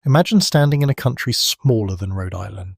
Imagine standing in a country smaller than Rhode Island.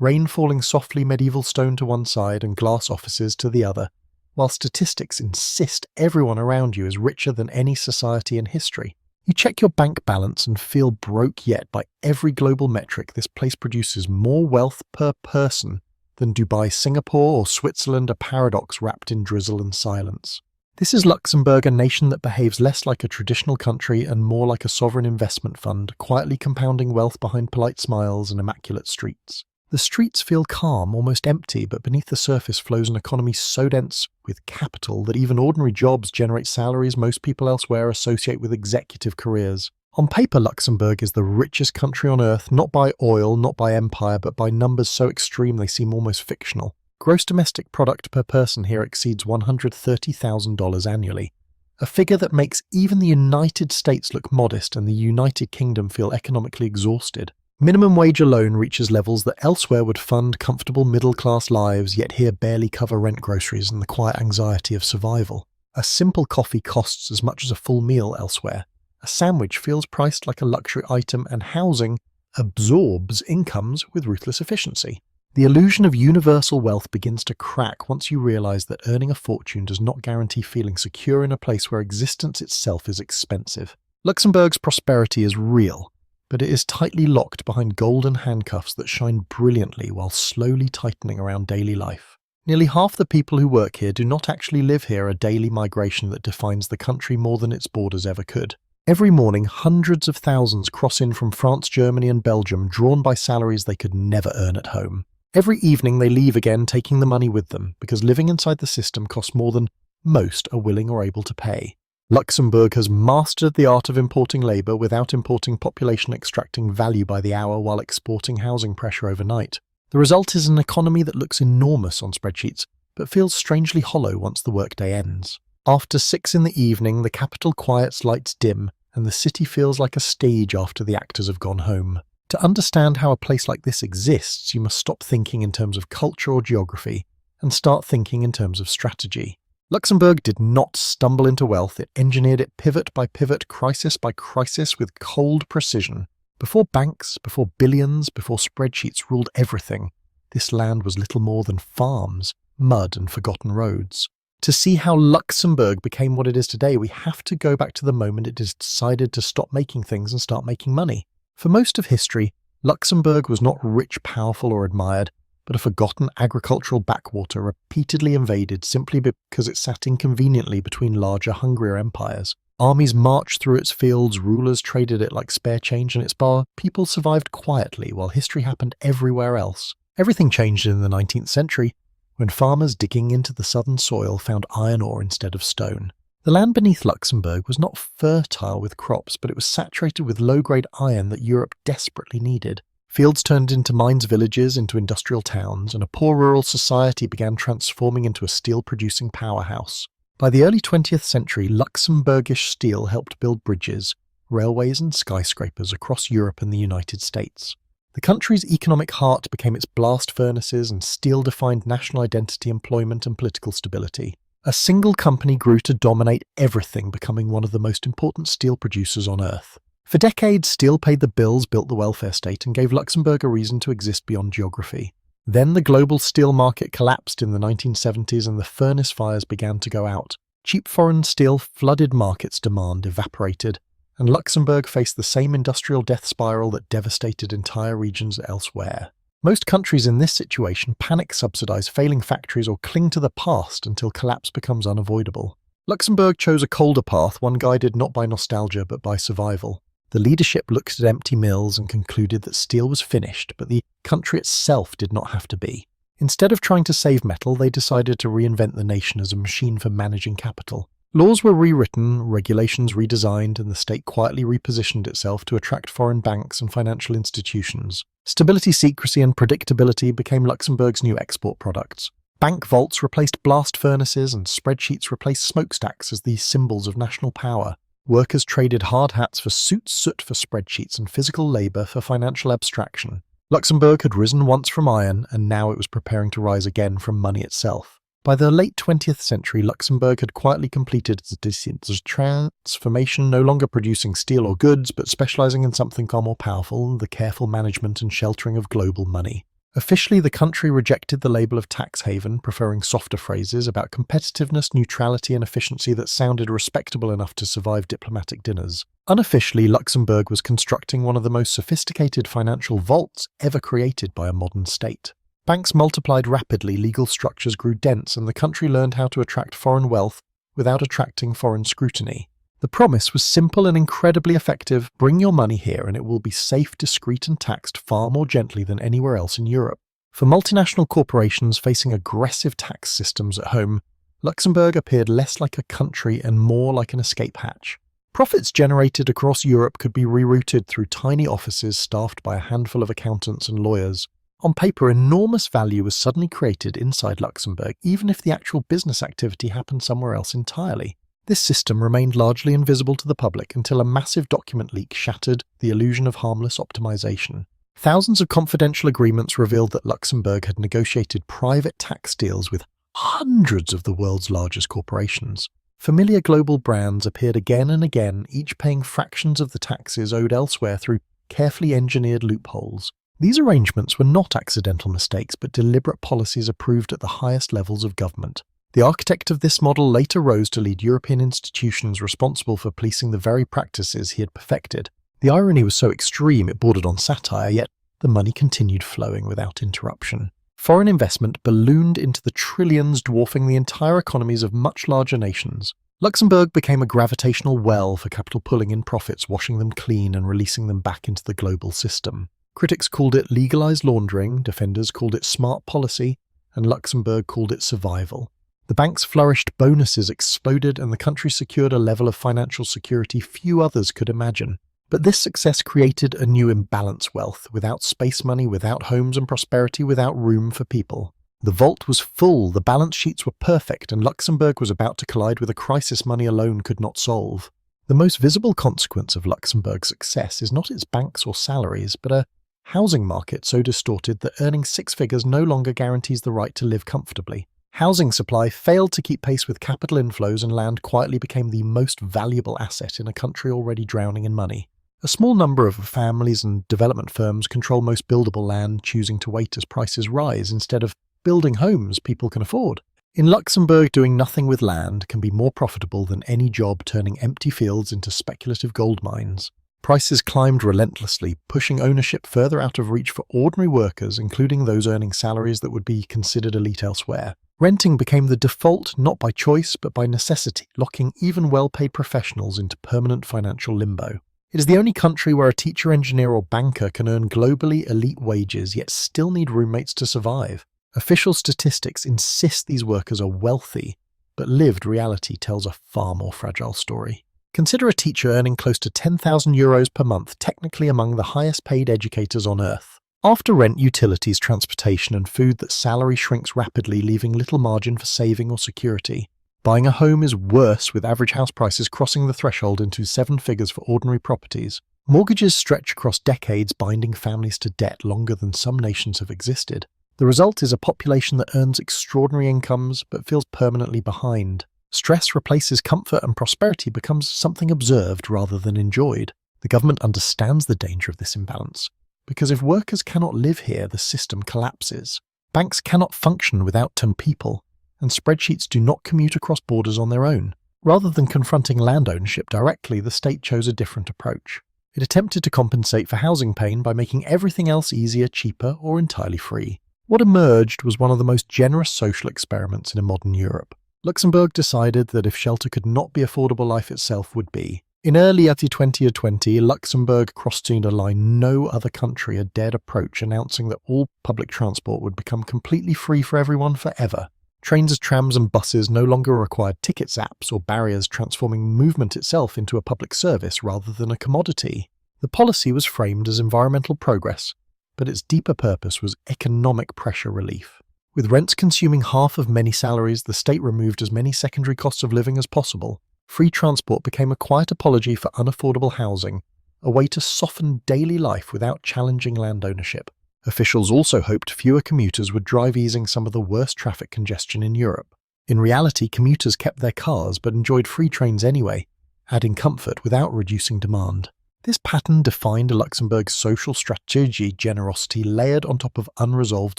Rain falling softly, medieval stone to one side and glass offices to the other, while statistics insist everyone around you is richer than any society in history. You check your bank balance and feel broke, yet by every global metric this place produces more wealth per person than Dubai, Singapore or Switzerland, a paradox wrapped in drizzle and silence. This is Luxembourg, a nation that behaves less like a traditional country and more like a sovereign investment fund, quietly compounding wealth behind polite smiles and immaculate streets. The streets feel calm, almost empty, but beneath the surface flows an economy so dense with capital that even ordinary jobs generate salaries most people elsewhere associate with executive careers. On paper, Luxembourg is the richest country on earth, not by oil, not by empire, but by numbers so extreme they seem almost fictional. Gross domestic product per person here exceeds $130,000 annually, a figure that makes even the United States look modest and the United Kingdom feel economically exhausted. Minimum wage alone reaches levels that elsewhere would fund comfortable middle-class lives, yet here barely cover rent, groceries, and the quiet anxiety of survival. A simple coffee costs as much as a full meal elsewhere. A sandwich feels priced like a luxury item, and housing absorbs incomes with ruthless efficiency. The illusion of universal wealth begins to crack once you realize that earning a fortune does not guarantee feeling secure in a place where existence itself is expensive. Luxembourg's prosperity is real, but it is tightly locked behind golden handcuffs that shine brilliantly while slowly tightening around daily life. Nearly half the people who work here do not actually live here, a daily migration that defines the country more than its borders ever could. Every morning, hundreds of thousands cross in from France, Germany and Belgium, drawn by salaries they could never earn at home. Every evening they leave again, taking the money with them, because living inside the system costs more than most are willing or able to pay. Luxembourg has mastered the art of importing labour without importing population, extracting value by the hour while exporting housing pressure overnight. The result is an economy that looks enormous on spreadsheets, but feels strangely hollow once the workday ends. After 6 in the evening, the capital quiets, lights dim, and the city feels like a stage after the actors have gone home. To understand how a place like this exists, you must stop thinking in terms of culture or geography and start thinking in terms of strategy. Luxembourg did not stumble into wealth, it engineered it pivot by pivot, crisis by crisis with cold precision. Before banks, before billions, before spreadsheets ruled everything, this land was little more than farms, mud and forgotten roads. To see how Luxembourg became what it is today, we have to go back to the moment it decided to stop making things and start making money. For most of history, Luxembourg was not rich, powerful or admired, but a forgotten agricultural backwater repeatedly invaded simply because it sat inconveniently between larger, hungrier empires. Armies marched through its fields, rulers traded it like spare change, and its people survived quietly while history happened everywhere else. Everything changed in the 19th century, when farmers digging into the southern soil found iron ore instead of stone. The land beneath Luxembourg was not fertile with crops, but it was saturated with low-grade iron that Europe desperately needed. Fields turned into mines, villages into industrial towns, and a poor rural society began transforming into a steel-producing powerhouse. By the early 20th century, Luxembourgish steel helped build bridges, railways and skyscrapers across Europe and the United States. The country's economic heart became its blast furnaces, and steel defined national identity, employment and political stability. A single company grew to dominate everything, becoming one of the most important steel producers on Earth. For decades, steel paid the bills, built the welfare state, and gave Luxembourg a reason to exist beyond geography. Then the global steel market collapsed in the 1970s and the furnace fires began to go out. Cheap foreign steel flooded markets, demand evaporated, and Luxembourg faced the same industrial death spiral that devastated entire regions elsewhere. Most countries in this situation panic subsidize failing factories or cling to the past until collapse becomes unavoidable. Luxembourg chose a colder path, one guided not by nostalgia but by survival. The leadership looked at empty mills and concluded that steel was finished, but the country itself did not have to be. Instead of trying to save metal, they decided to reinvent the nation as a machine for managing capital. Laws were rewritten, regulations redesigned, and the state quietly repositioned itself to attract foreign banks and financial institutions. Stability, secrecy, and predictability became Luxembourg's new export products. Bank vaults replaced blast furnaces, and spreadsheets replaced smokestacks as these symbols of national power. Workers traded hard hats for suits, soot for spreadsheets, and physical labour for financial abstraction. Luxembourg had risen once from iron, and now it was preparing to rise again from money itself. By the late 20th century, Luxembourg had quietly completed its transformation, no longer producing steel or goods, but specializing in something far more powerful, the careful management and sheltering of global money. Officially, the country rejected the label of tax haven, preferring softer phrases about competitiveness, neutrality, and efficiency that sounded respectable enough to survive diplomatic dinners. Unofficially, Luxembourg was constructing one of the most sophisticated financial vaults ever created by a modern state. Banks multiplied rapidly, legal structures grew dense, and the country learned how to attract foreign wealth without attracting foreign scrutiny. The promise was simple and incredibly effective: bring your money here and it will be safe, discreet, and taxed far more gently than anywhere else in Europe. For multinational corporations facing aggressive tax systems at home, Luxembourg appeared less like a country and more like an escape hatch. Profits generated across Europe could be rerouted through tiny offices staffed by a handful of accountants and lawyers. On paper, enormous value was suddenly created inside Luxembourg, even if the actual business activity happened somewhere else entirely. This system remained largely invisible to the public until a massive document leak shattered the illusion of harmless optimization. Thousands of confidential agreements revealed that Luxembourg had negotiated private tax deals with hundreds of the world's largest corporations. Familiar global brands appeared again and again, each paying fractions of the taxes owed elsewhere through carefully engineered loopholes. These arrangements were not accidental mistakes, but deliberate policies approved at the highest levels of government. The architect of this model later rose to lead European institutions responsible for policing the very practices he had perfected. The irony was so extreme it bordered on satire, yet the money continued flowing without interruption. Foreign investment ballooned into the trillions, dwarfing the entire economies of much larger nations. Luxembourg became a gravitational well for capital pulling in profits, washing them clean and releasing them back into the global system. Critics called it legalized laundering, defenders called it smart policy, and Luxembourg called it survival. The banks flourished, bonuses exploded, and the country secured a level of financial security few others could imagine. But this success created a new imbalance: wealth without space money, without homes, and prosperity without room for people. The vault was full, the balance sheets were perfect, and Luxembourg was about to collide with a crisis money alone could not solve. The most visible consequence of Luxembourg's success is not its banks or salaries, but a housing market so distorted that earning six figures no longer guarantees the right to live comfortably. Housing supply failed to keep pace with capital inflows, and land quietly became the most valuable asset in a country already drowning in money. A small number of families and development firms control most buildable land, choosing to wait as prices rise instead of building homes people can afford. In Luxembourg, doing nothing with land can be more profitable than any job turning empty fields into speculative gold mines. Prices climbed relentlessly, pushing ownership further out of reach for ordinary workers, including those earning salaries that would be considered elite elsewhere. Renting became the default, not by choice, but by necessity, locking even well-paid professionals into permanent financial limbo. It is the only country where a teacher, engineer, or banker can earn globally elite wages, yet still need roommates to survive. Official statistics insist these workers are wealthy, but lived reality tells a far more fragile story. Consider a teacher earning close to €10,000 per month, technically among the highest paid educators on earth. After rent, utilities, transportation, and food, that salary shrinks rapidly, leaving little margin for saving or security. Buying a home is worse, with average house prices crossing the threshold into seven figures for ordinary properties. Mortgages stretch across decades, binding families to debt longer than some nations have existed. The result is a population that earns extraordinary incomes but feels permanently behind. Stress replaces comfort, and prosperity becomes something observed rather than enjoyed. The government understands the danger of this imbalance, because if workers cannot live here, the system collapses. Banks cannot function without people, and spreadsheets do not commute across borders on their own. Rather than confronting land ownership directly, the state chose a different approach. It attempted to compensate for housing pain by making everything else easier, cheaper, or entirely free. What emerged was one of the most generous social experiments in a modern Europe. Luxembourg decided that if shelter could not be affordable, life itself would be. In early 2020, Luxembourg crossed a line no other country had dared approach, announcing that all public transport would become completely free for everyone forever. Trains, trams, and buses no longer required tickets apps or barriers, transforming movement itself into a public service rather than a commodity. The policy was framed as environmental progress, but its deeper purpose was economic pressure relief. With rents consuming half of many salaries, the state removed as many secondary costs of living as possible. Free transport became a quiet apology for unaffordable housing, a way to soften daily life without challenging land ownership. Officials also hoped fewer commuters would drive, easing some of the worst traffic congestion in Europe. In reality, commuters kept their cars but enjoyed free trains anyway, adding comfort without reducing demand. This pattern defined Luxembourg's social strategy: generosity layered on top of unresolved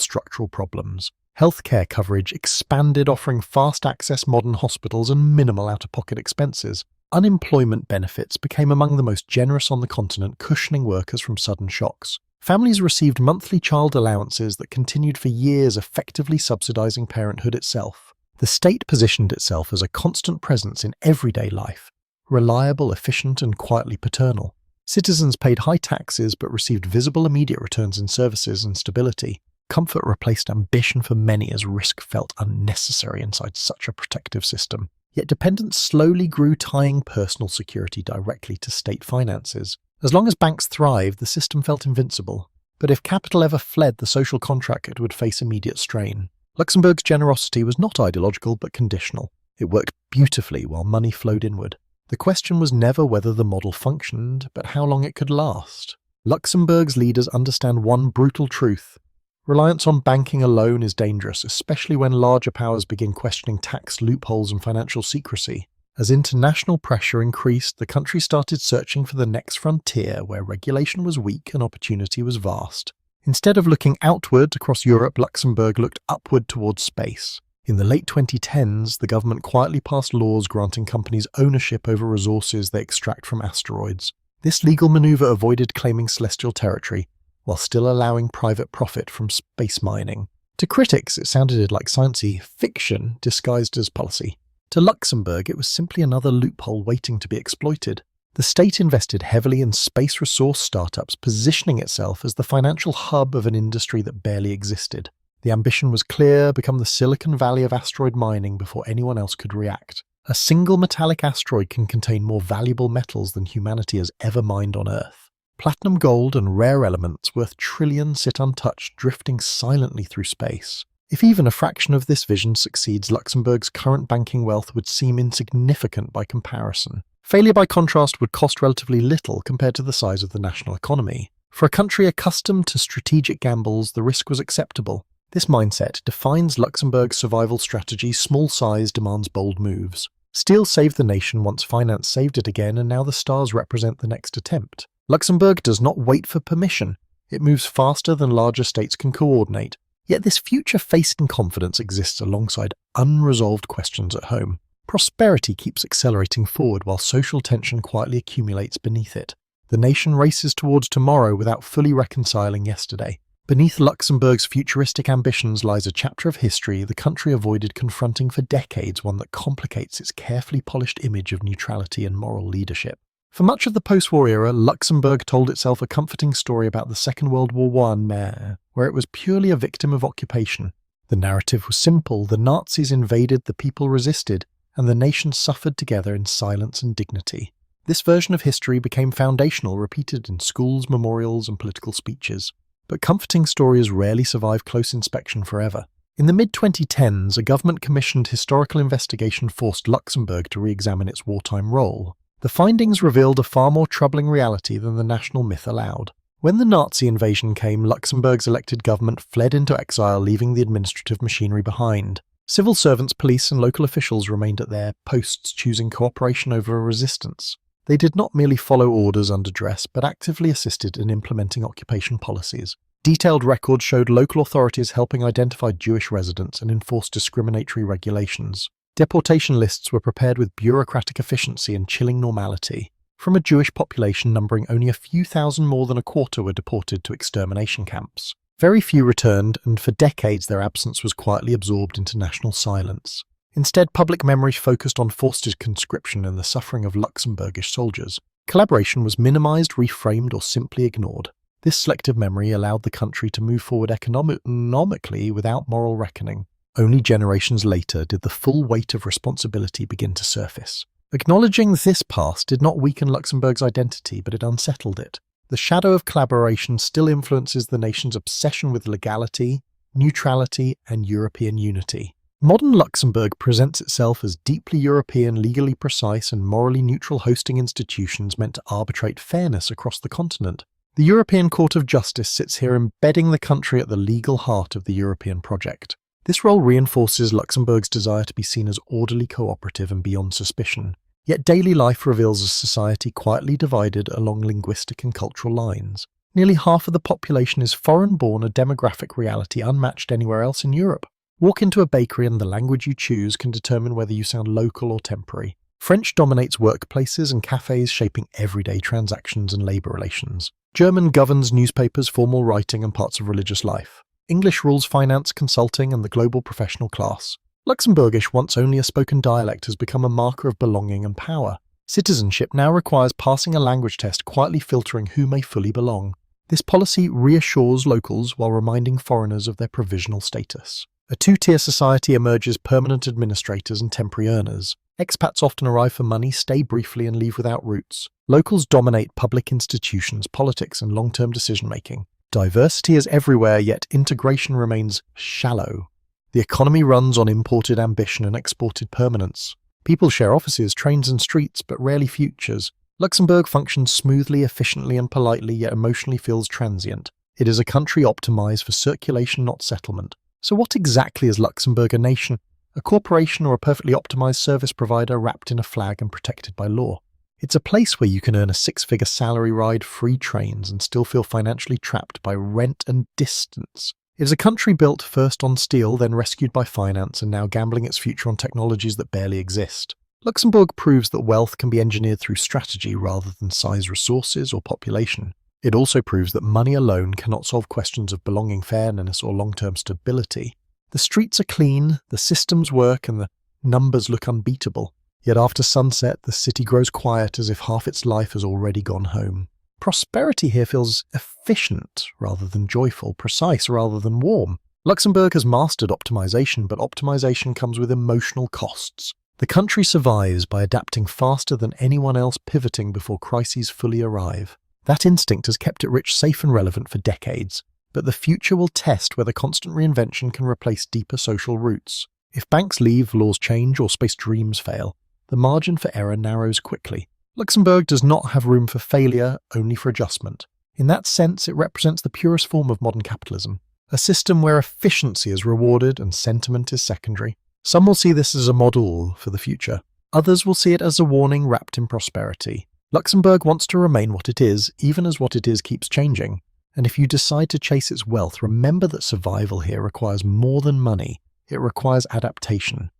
structural problems. Healthcare coverage expanded, offering fast access, modern hospitals, and minimal out-of-pocket expenses. Unemployment benefits became among the most generous on the continent, cushioning workers from sudden shocks. Families received monthly child allowances that continued for years, effectively subsidizing parenthood itself. The state positioned itself as a constant presence in everyday life, reliable, efficient, and quietly paternal. Citizens paid high taxes but received visible immediate returns in services and stability. Comfort replaced ambition for many as risk felt unnecessary inside such a protective system. Yet dependence slowly grew, tying personal security directly to state finances. As long as banks thrived, the system felt invincible. But if capital ever fled the social contract, would face immediate strain. Luxembourg's generosity was not ideological but conditional. It worked beautifully while money flowed inward. The question was never whether the model functioned, but how long it could last. Luxembourg's leaders understand one brutal truth. Reliance on banking alone is dangerous, especially when larger powers begin questioning tax loopholes and financial secrecy. As international pressure increased, the country started searching for the next frontier where regulation was weak and opportunity was vast. Instead of looking outward across Europe, Luxembourg looked upward towards space. In the late 2010s, the government quietly passed laws granting companies ownership over resources they extract from asteroids. This legal maneuver avoided claiming celestial territory, while still allowing private profit from space mining. To critics, it sounded like sciencey fiction disguised as policy. To Luxembourg, it was simply another loophole waiting to be exploited. The state invested heavily in space resource startups, positioning itself as the financial hub of an industry that barely existed. The ambition was clear: become the Silicon Valley of asteroid mining before anyone else could react. A single metallic asteroid can contain more valuable metals than humanity has ever mined on Earth. Platinum, gold, and rare elements worth trillions sit untouched, drifting silently through space. If even a fraction of this vision succeeds, Luxembourg's current banking wealth would seem insignificant by comparison. Failure, by contrast, would cost relatively little compared to the size of the national economy. For a country accustomed to strategic gambles, the risk was acceptable. This mindset defines Luxembourg's survival strategy: small size demands bold moves. Steel saved the nation once finance saved it again, and now the stars represent the next attempt. Luxembourg does not wait for permission. It moves faster than larger states can coordinate. Yet this future-facing confidence exists alongside unresolved questions at home. Prosperity keeps accelerating forward while social tension quietly accumulates beneath it. The nation races towards tomorrow without fully reconciling yesterday. Beneath Luxembourg's futuristic ambitions lies a chapter of history the country avoided confronting for decades, one that complicates its carefully polished image of neutrality and moral leadership. For much of the post-war era, Luxembourg told itself a comforting story about the Second World War I, where it was purely a victim of occupation. The narrative was simple: the Nazis invaded, the people resisted, and the nation suffered together in silence and dignity. This version of history became foundational, repeated in schools, memorials, and political speeches. But comforting stories rarely survive close inspection forever. In the mid-2010s, a government-commissioned historical investigation forced Luxembourg to re-examine its wartime role. The findings revealed a far more troubling reality than the national myth allowed. When the Nazi invasion came, Luxembourg's elected government fled into exile, leaving the administrative machinery behind. Civil servants, police, and local officials remained at their posts, choosing cooperation over resistance. They did not merely follow orders under duress, but actively assisted in implementing occupation policies. Detailed records showed local authorities helping identify Jewish residents and enforce discriminatory regulations. Deportation lists were prepared with bureaucratic efficiency and chilling normality. From a Jewish population numbering only a few thousand, more than a quarter were deported to extermination camps. Very few returned, and for decades their absence was quietly absorbed into national silence. Instead, public memory focused on forced conscription and the suffering of Luxembourgish soldiers. Collaboration was minimized, reframed, or simply ignored. This selective memory allowed the country to move forward economically without moral reckoning. Only generations later did the full weight of responsibility begin to surface. Acknowledging this past did not weaken Luxembourg's identity, but it unsettled it. The shadow of collaboration still influences the nation's obsession with legality, neutrality, and European unity. Modern Luxembourg presents itself as deeply European, legally precise, and morally neutral, hosting institutions meant to arbitrate fairness across the continent. The European Court of Justice sits here embedding the country at the legal heart of the European project. This role reinforces Luxembourg's desire to be seen as orderly, cooperative and beyond suspicion. Yet daily life reveals a society quietly divided along linguistic and cultural lines. Nearly half of the population is foreign-born, a demographic reality unmatched anywhere else in Europe. Walk into a bakery and the language you choose can determine whether you sound local or temporary. French dominates workplaces and cafes, shaping everyday transactions and labour relations. German governs newspapers, formal writing and parts of religious life. English rules finance, consulting and the global professional class. Luxembourgish, once only a spoken dialect, has become a marker of belonging and power. Citizenship now requires passing a language test, quietly filtering who may fully belong. This policy reassures locals while reminding foreigners of their provisional status. A two-tier society emerges: permanent administrators and temporary earners. Expats often arrive for money, stay briefly and leave without roots. Locals dominate public institutions, politics and long-term decision-making. Diversity is everywhere, yet integration remains shallow. The economy runs on imported ambition and exported permanence. People share offices, trains and streets, but rarely futures. Luxembourg functions smoothly, efficiently and politely, yet emotionally feels transient. It is a country optimized for circulation, not settlement. So what exactly is Luxembourg a nation? A corporation or a perfectly optimized service provider wrapped in a flag and protected by law? It's a place where you can earn a six-figure salary, ride free trains, and still feel financially trapped by rent and distance. It is a country built first on steel, then rescued by finance, and now gambling its future on technologies that barely exist. Luxembourg proves that wealth can be engineered through strategy rather than size, resources, or population. It also proves that money alone cannot solve questions of belonging, fairness, or long-term stability. The streets are clean, the systems work, and the numbers look unbeatable. Yet after sunset, the city grows quiet, as if half its life has already gone home. Prosperity here feels efficient rather than joyful, precise rather than warm. Luxembourg has mastered optimization, but optimization comes with emotional costs. The country survives by adapting faster than anyone else, pivoting before crises fully arrive. That instinct has kept it rich, safe and relevant for decades. But the future will test whether constant reinvention can replace deeper social roots. If banks leave, laws change, or space dreams fail, the margin for error narrows quickly. Luxembourg does not have room for failure, only for adjustment. In that sense, it represents the purest form of modern capitalism, a system where efficiency is rewarded and sentiment is secondary. Some will see this as a model for the future. Others will see it as a warning wrapped in prosperity. Luxembourg wants to remain what it is, even as what it is keeps changing. And if you decide to chase its wealth, remember that survival here requires more than money. It requires adaptation.